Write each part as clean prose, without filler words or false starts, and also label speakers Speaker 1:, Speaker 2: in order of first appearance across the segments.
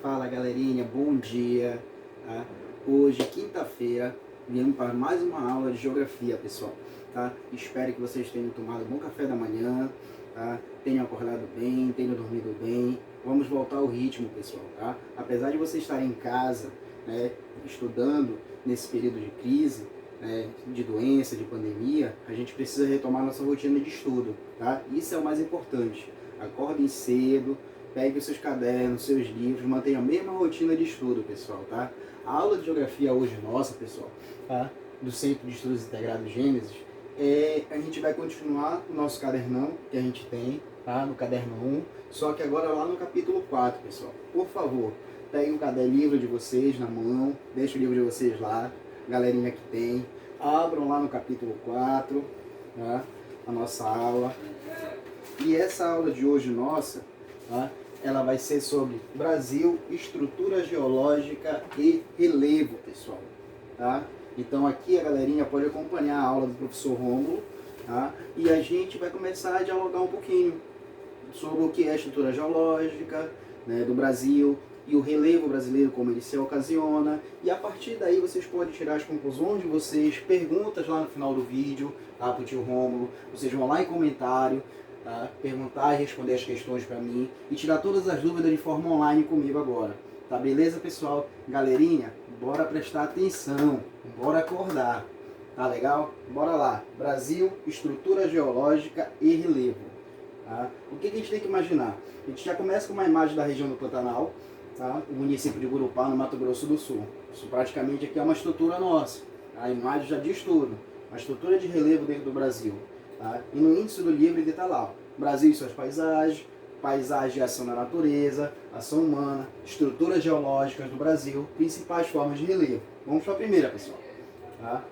Speaker 1: Fala galerinha, bom dia, tá? Hoje, quinta-feira, viemos para mais uma aula de geografia, pessoal, tá? Espero que vocês tenham tomado um bom café da manhã, tá? Tenham acordado bem, tenham dormido bem. Vamos voltar ao ritmo, pessoal, tá? Apesar de vocês estarem em casa, né, estudando nesse período de crise, né, de doença, de pandemia, a gente precisa retomar nossa rotina de estudo, tá? Isso é o mais importante. Acordem cedo, pegue os seus cadernos, seus livros, mantenha a mesma rotina de estudo, pessoal, tá? A aula de geografia hoje nossa, pessoal, tá? Do Centro de Estudos Integrados Gênesis, a gente vai continuar o nosso cadernão que a gente tem, tá? No caderno 1, só que agora lá no capítulo 4, pessoal. Por favor, peguem o caderno, livro de vocês na mão, deixem o livro de vocês lá, galerinha que tem, abram lá no capítulo 4, tá? A nossa aula. E essa aula de hoje nossa, tá? Ela vai ser sobre Brasil, estrutura geológica e relevo, pessoal, tá? Então aqui a galerinha pode acompanhar a aula do professor Rômulo, tá? E a gente vai começar a dialogar um pouquinho sobre o que é a estrutura geológica, né, do Brasil e o relevo brasileiro, como ele se ocasiona. E a partir daí vocês podem tirar as conclusões de vocês, perguntas lá no final do vídeo, tá, para o tio Rômulo. Vocês vão lá em comentário, tá, perguntar e responder as questões para mim e tirar todas as dúvidas de forma online comigo agora. Tá beleza, pessoal? Galerinha, bora prestar atenção, bora acordar. Tá legal? Bora lá. Brasil, estrutura geológica e relevo. Tá? O que a gente tem que imaginar? A gente já começa com uma imagem da região do Pantanal, tá? O município de Gurupá, no Mato Grosso do Sul. Isso praticamente aqui é uma estrutura nossa. A imagem já diz tudo. Uma estrutura de relevo dentro do Brasil. Tá? E no índice do livro ele está lá. Brasil e suas paisagens, paisagem e ação na natureza, ação humana, estruturas geológicas do Brasil, principais formas de relevo. Vamos para a primeira, pessoal. Tá?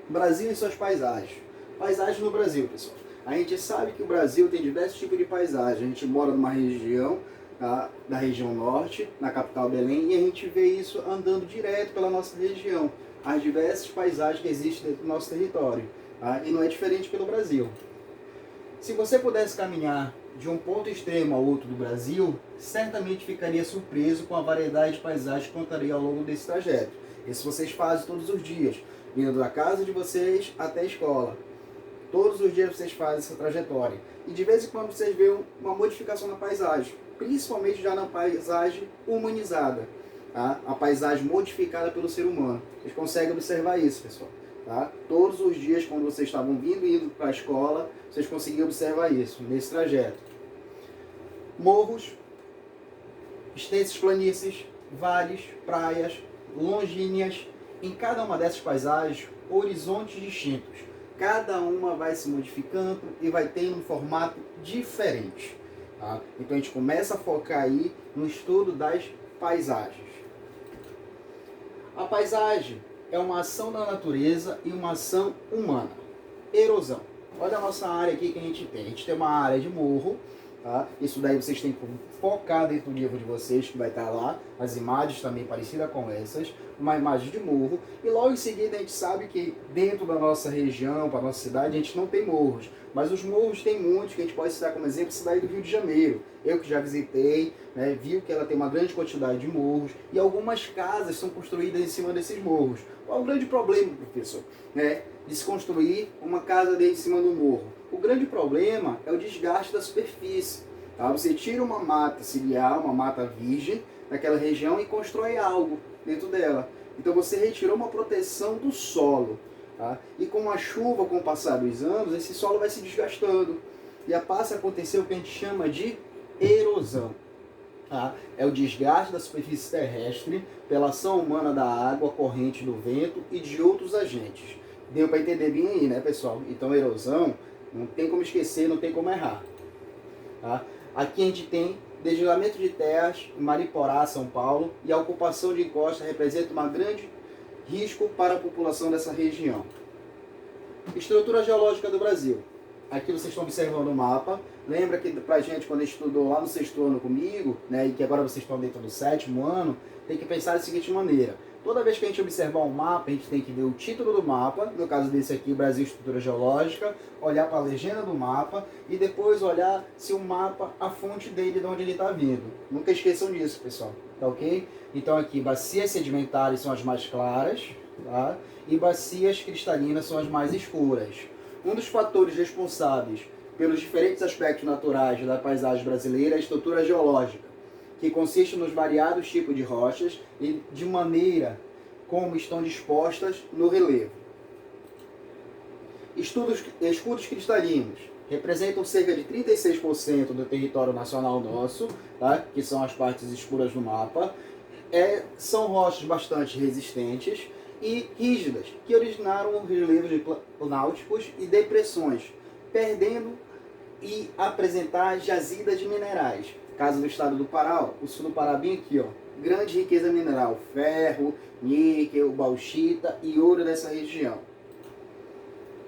Speaker 1: Brasil e suas paisagens. Paisagem no Brasil, pessoal. A gente sabe que o Brasil tem diversos tipos de paisagem. A gente mora numa região, tá, da região norte, na capital Belém, e a gente vê isso andando direto pela nossa região. As diversas paisagens que existem dentro do nosso território. Tá? E não é diferente pelo Brasil. Se você pudesse caminhar de um ponto extremo ao outro do Brasil, certamente ficaria surpreso com a variedade de paisagens que contaria ao longo desse trajeto. Isso vocês fazem todos os dias, vindo da casa de vocês até a escola. Todos os dias vocês fazem essa trajetória. E de vez em quando vocês veem uma modificação na paisagem, principalmente já na paisagem humanizada, tá? A paisagem modificada pelo ser humano. Vocês conseguem observar isso, pessoal. Tá? Todos os dias, quando vocês estavam vindo e indo para a escola, vocês conseguiam observar isso, nesse trajeto. Morros, extensas planícies, vales, praias, longínquas. Em cada uma dessas paisagens, horizontes distintos. Cada uma vai se modificando e vai tendo um formato diferente. Tá? Então a gente começa a focar aí no estudo das paisagens. A paisagem é uma ação da natureza e uma ação humana. Erosão. Olha a nossa área aqui que a gente tem. A gente tem uma área de morro. Tá? Isso daí vocês têm que focar dentro do livro de vocês, que vai estar lá. As imagens também parecidas com essas. Uma imagem de morro. E logo em seguida a gente sabe que dentro da nossa região, para a nossa cidade, a gente não tem morros. Mas os morros tem muitos, que a gente pode citar como exemplo a cidade do Rio de Janeiro. Eu que já visitei, né, viu que ela tem uma grande quantidade de morros. E algumas casas são construídas em cima desses morros. Qual é o grande problema, professor? Né, de se construir uma casa em cima do morro? O grande problema é o desgaste da superfície. Tá? Você tira uma mata ciliar, uma mata virgem daquela região e constrói algo dentro dela. Então você retirou uma proteção do solo. Tá? E com a chuva, com o passar dos anos, esse solo vai se desgastando. E passa a acontecer o que a gente chama de erosão. Tá? É o desgaste da superfície terrestre pela ação humana da água, corrente do vento e de outros agentes. Deu para entender bem aí, né, pessoal? Então, erosão não tem como esquecer, não tem como errar. Tá? Aqui a gente tem desnivelamento de terras em Mariporá, São Paulo, e a ocupação de encosta representa um grande risco para a população dessa região. Estrutura geológica do Brasil. aqui vocês estão observando o mapa. Lembra que pra gente, quando estudou lá no 6º ano comigo, né, e que agora vocês estão dentro do 7º ano, tem que pensar da seguinte maneira. Toda vez que a gente observar um mapa, a gente tem que ver o título do mapa, no caso desse aqui, Brasil Estrutura Geológica, olhar para a legenda do mapa e depois olhar se o mapa, a fonte dele, de onde ele está vindo. Nunca esqueçam disso, pessoal, tá ok? Então aqui, bacias sedimentares são as mais claras, tá? E bacias cristalinas são as mais escuras. Um dos fatores responsáveis pelos diferentes aspectos naturais da paisagem brasileira é a estrutura geológica, que consiste nos variados tipos de rochas e de maneira como estão dispostas no relevo. Escudos cristalinos representam cerca de 36% do território nacional nosso, tá? Que são as partes escuras do mapa. São rochas bastante resistentes e rígidas, que originaram relevos de náuticos e depressões, perdendo e apresentar jazidas de minerais. Caso do estado do Pará, o sul do Pará bem aqui, ó, grande riqueza mineral, ferro, níquel, bauxita e ouro dessa região.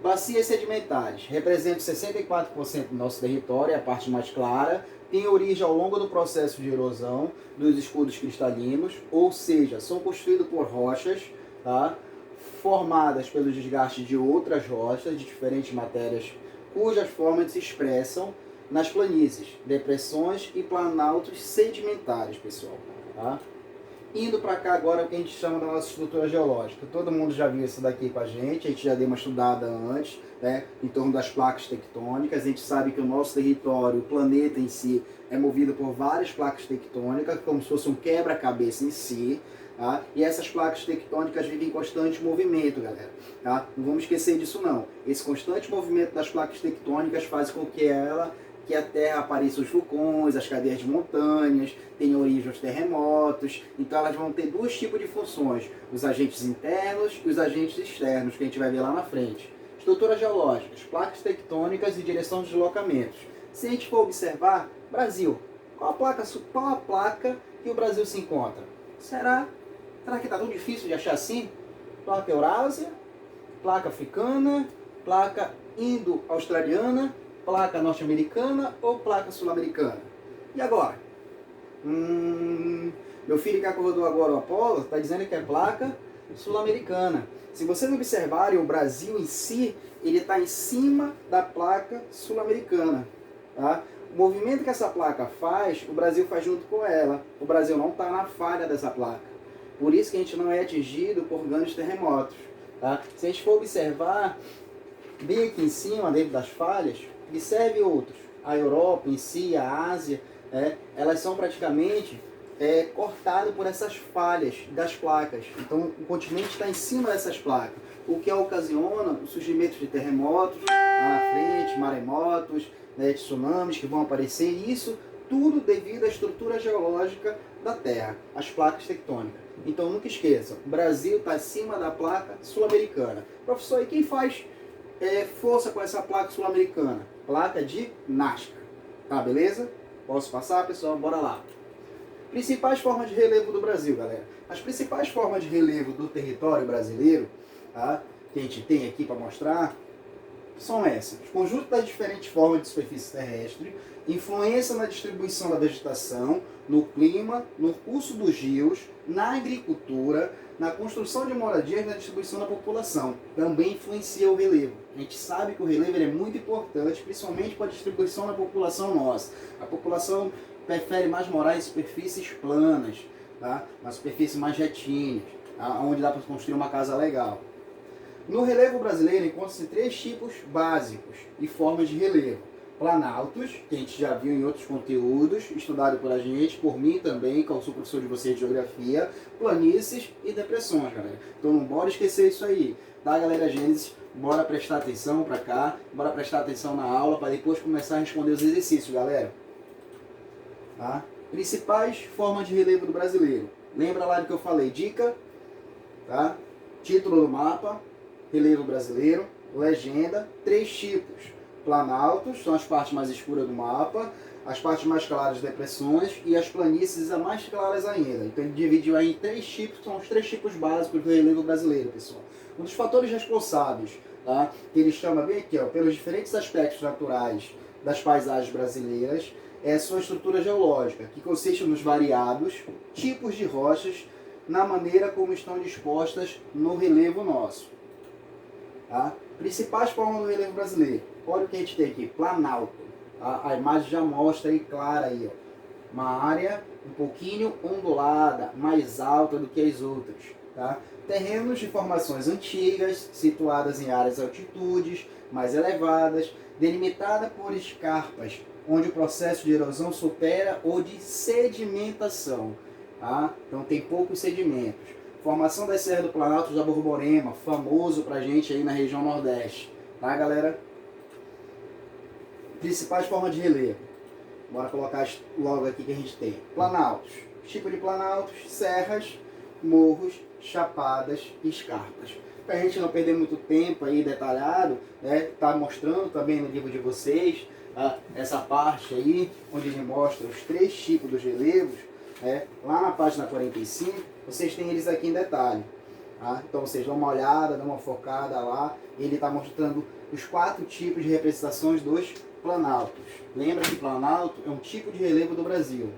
Speaker 1: Bacias sedimentares, representam 64% do nosso território, é a parte mais clara, tem origem ao longo do processo de erosão dos escudos cristalinos, ou seja, são construídos por rochas, tá, formadas pelo desgaste de outras rochas de diferentes matérias, cujas formas se expressam nas planícies, depressões e planaltos sedimentares, pessoal. Tá? Indo para cá agora o que a gente chama da nossa estrutura geológica. Todo mundo já viu isso daqui com a gente já deu uma estudada antes, né, em torno das placas tectônicas. A gente sabe que o nosso território, o planeta em si, é movido por várias placas tectônicas, como se fosse um quebra-cabeça em si. Tá? E essas placas tectônicas vivem em constante movimento, galera. Tá? Não vamos esquecer disso não. Esse constante movimento das placas tectônicas faz com que a Terra apareça os vulcões, as cadeias de montanhas, tenha origem os terremotos. Então elas vão ter dois tipos de funções, os agentes internos e os agentes externos, que a gente vai ver lá na frente. Estruturas geológicas, placas tectônicas e direção de deslocamentos. Se a gente for observar, Brasil, qual a placa que o Brasil se encontra? Será que está tão difícil de achar assim? Placa Eurásia, placa africana, placa indo-australiana, placa norte-americana ou placa sul-americana? E agora? Meu filho que acordou agora, o Apolo, está dizendo que é placa sul-americana. Se vocês observarem, o Brasil em si, ele está em cima da placa sul-americana. Tá? O movimento que essa placa faz, o Brasil faz junto com ela. O Brasil não está na falha dessa placa. Por isso que a gente não é atingido por grandes terremotos. Tá? Se a gente for observar, bem aqui em cima, dentro das falhas, observe outros. A Europa em si, a Ásia, elas são praticamente cortadas por essas falhas das placas. Então o continente está em cima dessas placas, o que ocasiona o surgimento de terremotos lá na frente, maremotos, tsunamis que vão aparecer, e isso tudo devido à estrutura geológica da Terra, as placas tectônicas. Então nunca esqueçam, o Brasil está acima da placa sul-americana. Professor, e quem faz força com essa placa sul-americana? Placa de Nazca. Tá, beleza? Posso passar, pessoal? Bora lá. Principais formas de relevo do Brasil, galera. As principais formas de relevo do território brasileiro, tá, que a gente tem aqui para mostrar, são essas. O conjunto das diferentes formas de superfície terrestre, influência na distribuição da vegetação, no clima, no curso dos rios, na agricultura, na construção de moradias e na distribuição da população. Também influencia o relevo. A gente sabe que o relevo é muito importante, principalmente para a distribuição da população nossa. A população prefere mais morar em superfícies planas, tá? Uma superfície mais retinha, tá? Onde dá para construir uma casa legal. No relevo brasileiro encontram-se 3 tipos básicos e formas de relevo. Planaltos, que a gente já viu em outros conteúdos, estudado por a gente, por mim também, que eu sou professor de vocês de geografia, planícies e depressões, galera. Então não bora esquecer isso aí, tá, galera? Gênesis, bora prestar atenção pra cá, bora prestar atenção na aula, para depois começar a responder os exercícios, galera. Tá? Principais formas de relevo do brasileiro. Lembra lá do que eu falei, dica, tá? Título do mapa, relevo brasileiro, legenda, 3 tipos. Planaltos, são as partes mais escuras do mapa, as partes mais claras, depressões, e as planícies, as mais claras ainda. Então ele dividiu aí em 3 tipos, são os 3 tipos básicos do relevo brasileiro, pessoal. Um dos fatores responsáveis tá? Que ele chama bem aqui, ó, pelos diferentes aspectos naturais das paisagens brasileiras, é sua estrutura geológica, que consiste nos variados tipos de rochas na maneira como estão dispostas no relevo nosso. Tá? Principais formas do relevo brasileiro. Olha o que a gente tem aqui, planalto. Tá? A imagem já mostra aí clara aí, ó. Uma área um pouquinho ondulada, mais alta do que as outras. Tá? Terrenos de formações antigas, situadas em áreas altitudes mais elevadas, delimitada por escarpas, onde o processo de erosão supera o de sedimentação. Tá? Então tem poucos sedimentos. Formação das serras do Planalto da Borborema, famoso pra gente aí na região Nordeste. Tá, galera? Principais formas de relevo. Bora colocar logo aqui que a gente tem. Planaltos. Tipo de planaltos, serras, morros, chapadas e escarpas. Pra gente não perder muito tempo aí detalhado, né? Tá mostrando também no livro de vocês, essa parte aí, onde ele mostra os 3 tipos dos relevos. Lá na página 45, vocês têm eles aqui em detalhe. Tá? Então vocês dão uma olhada, dão uma focada lá. Ele está mostrando os 4 tipos de representações dos planaltos. Lembra que planalto é um tipo de relevo do Brasil.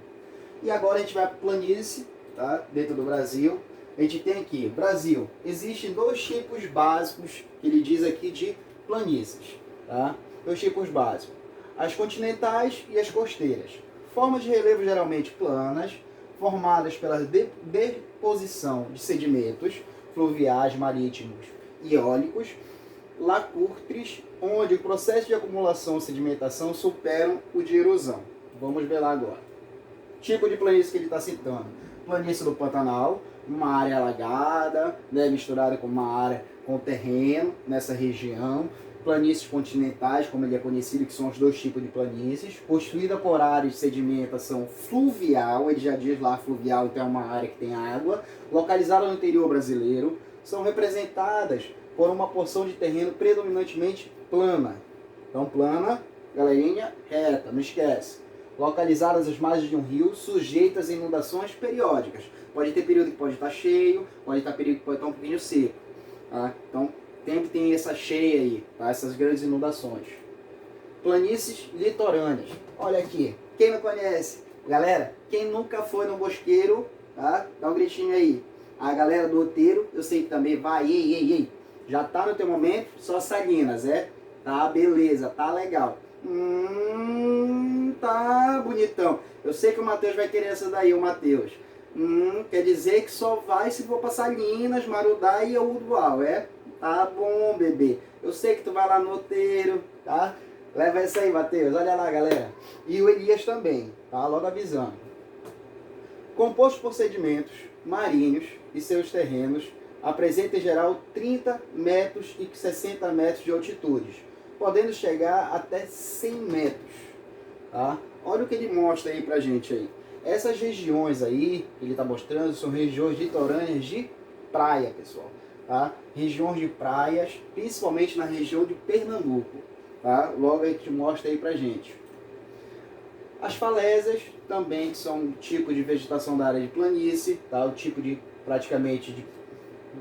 Speaker 1: E agora a gente vai para planície, tá? Dentro do Brasil. A gente tem aqui, Brasil, existem 2 tipos básicos, que ele diz aqui, de planícies. Tá? 2 tipos básicos. As continentais e as costeiras. Formas de relevo geralmente planas, formadas pela deposição de sedimentos fluviais, marítimos e eólicos, lacustres, onde o processo de acumulação e sedimentação superam o de erosão. Vamos ver lá agora. Tipo de planície que ele está citando. Planície do Pantanal, uma área alagada, né, misturada com uma área com terreno nessa região. Planícies continentais, como ele é conhecido, que são os 2 tipos de planícies, construída por áreas de sedimentação fluvial, ele já diz lá fluvial, então é uma área que tem água, localizada no interior brasileiro, são representadas por uma porção de terreno predominantemente plana. Então plana, galerinha, reta, não esquece. Localizadas às margens de um rio, sujeitas a inundações periódicas. Pode ter período que pode estar cheio, pode ter período que pode estar um pouquinho seco. Tá? Então, sempre tem essa cheia aí, tá? Essas grandes inundações. Planícies litorâneas. Olha aqui, quem não conhece? Galera, quem nunca foi no Bosqueiro, tá? Dá um gritinho aí. A galera do Outeiro, eu sei que também vai, ei. Já tá no teu momento, só Salinas, Tá, beleza, tá legal. Tá bonitão. Eu sei que o Matheus vai querer essa daí, o Matheus. Quer dizer que só vai se for pra Salinas, Marudá e Udual, Tá bom, bebê. Eu sei que tu vai lá no Outeiro, tá? Leva essa aí, Matheus. Olha lá, galera. E o Elias também, tá? Logo avisando. Composto por sedimentos marinhos e seus terrenos, apresenta em geral 30 metros e 60 metros de altitude, podendo chegar até 100 metros. Tá? Olha o que ele mostra aí pra gente aí. Essas regiões aí, que ele está mostrando, são regiões litorâneas de praia, pessoal. Tá? Regiões de praias, principalmente na região de Pernambuco. Tá? Logo a gente mostra aí pra gente. As falésias também, que são um tipo de vegetação da área de planície, tá? O tipo de, praticamente,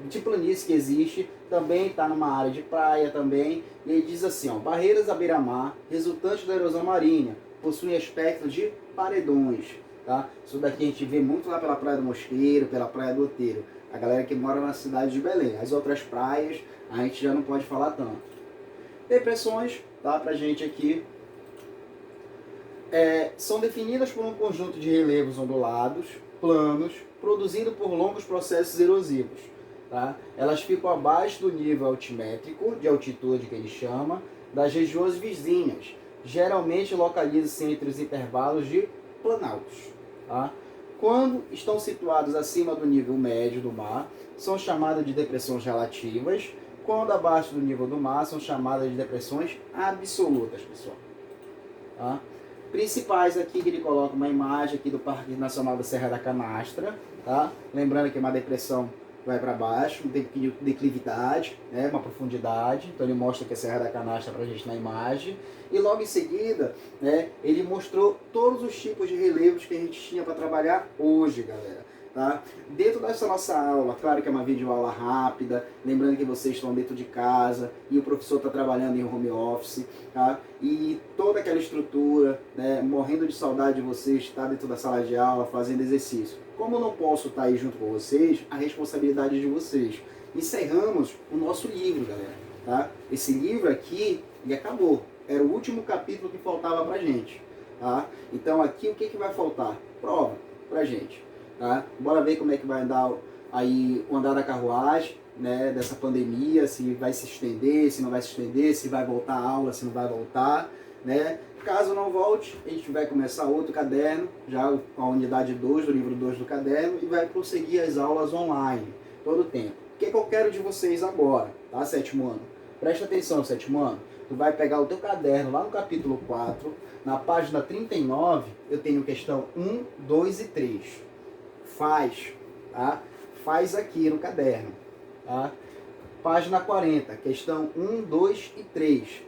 Speaker 1: de planície que existe, também está numa área de praia também. E ele diz assim, ó, barreiras à beira-mar, resultantes da erosão marinha, possuem aspecto de paredões. Tá? Isso daqui a gente vê muito lá pela Praia do Mosqueiro, pela Praia do Outeiro. A galera que mora na cidade de Belém. As outras praias a gente já não pode falar tanto. Depressões, tá? Pra gente aqui. São definidas por um conjunto de relevos ondulados, planos, produzido por longos processos erosivos. Tá? Elas ficam abaixo do nível altimétrico, de altitude que ele chama, das regiões vizinhas. Geralmente localizam-se entre os intervalos de planaltos. Tá? Quando estão situados acima do nível médio do mar, são chamadas de depressões relativas. Quando abaixo do nível do mar, são chamadas de depressões absolutas, pessoal. Tá? Principais aqui que ele coloca uma imagem aqui do Parque Nacional da Serra da Canastra. Tá? Lembrando que é uma depressão vai para baixo, um pouquinho de declividade, né, uma profundidade. Então ele mostra que a Serra da Canastra para a gente na imagem. E logo em seguida, né, ele mostrou todos os tipos de relevos que a gente tinha para trabalhar hoje, galera. Tá? Dentro dessa nossa aula, claro que é uma videoaula rápida, lembrando que vocês estão dentro de casa e o professor está trabalhando em home office, tá? E toda aquela estrutura, né, morrendo de saudade de vocês, estar dentro da sala de aula, fazendo exercício. Como eu não posso estar aí junto com vocês, a responsabilidade é de vocês. Encerramos o nosso livro, galera, tá? Esse livro aqui, ele acabou. Era o último capítulo que faltava pra gente, tá? Então aqui o que vai faltar? Prova pra gente. Tá? Bora ver como é que vai andar aí o andar da carruagem, né, dessa pandemia, se vai se estender, se não vai se estender, se vai voltar a aula, se não vai voltar, né? Caso não volte, a gente vai começar outro caderno, já a unidade 2 do livro 2 do caderno, e vai prosseguir as aulas online, todo o tempo. O que eu quero de vocês agora, tá, sétimo ano? Presta atenção, sétimo ano. Tu vai pegar o teu caderno lá no capítulo 4, na página 39, eu tenho questão 1, 2 e 3. Faz, tá? Faz aqui no caderno, tá? Página 40, questão 1, 2 e 3.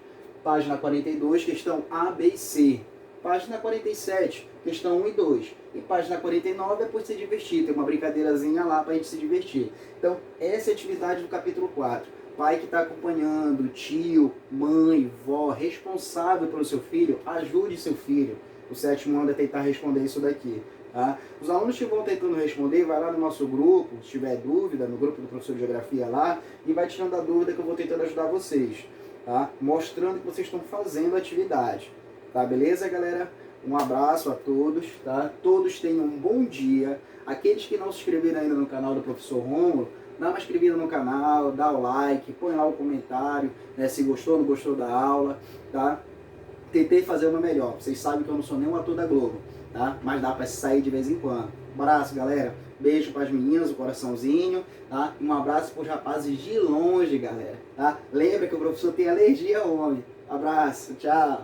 Speaker 1: Página 42, questão A, B e C. Página 47, questão 1 e 2. E página 49 é por se divertir, tem uma brincadeirazinha lá para a gente se divertir. Então, essa é a atividade do capítulo 4. Pai que está acompanhando, tio, mãe, vó, responsável pelo seu filho, ajude seu filho. O sétimo ano é tentar responder isso daqui. Tá? Os alunos que vão tentando responder, vai lá no nosso grupo, se tiver dúvida, no grupo do professor de geografia lá, e vai tirando a dúvida que eu vou tentando ajudar vocês, tá? Mostrando que vocês estão fazendo a atividade, tá? Beleza, galera? Um abraço a todos, tá? Todos tenham um bom dia. Aqueles que não se inscreveram ainda no canal do professor Rômulo, dá uma inscribida no canal, dá o like, põe lá o comentário, né, se gostou ou não gostou da aula, tá? Tentei fazer uma melhor. Vocês sabem que eu não sou nem um ator da Globo, tá? Mas dá pra sair de vez em quando. Um abraço, galera. Beijo para as meninas, o coraçãozinho, tá? E um abraço para os rapazes de longe, galera, tá? Lembra que o professor tem alergia ao homem. Abraço, tchau.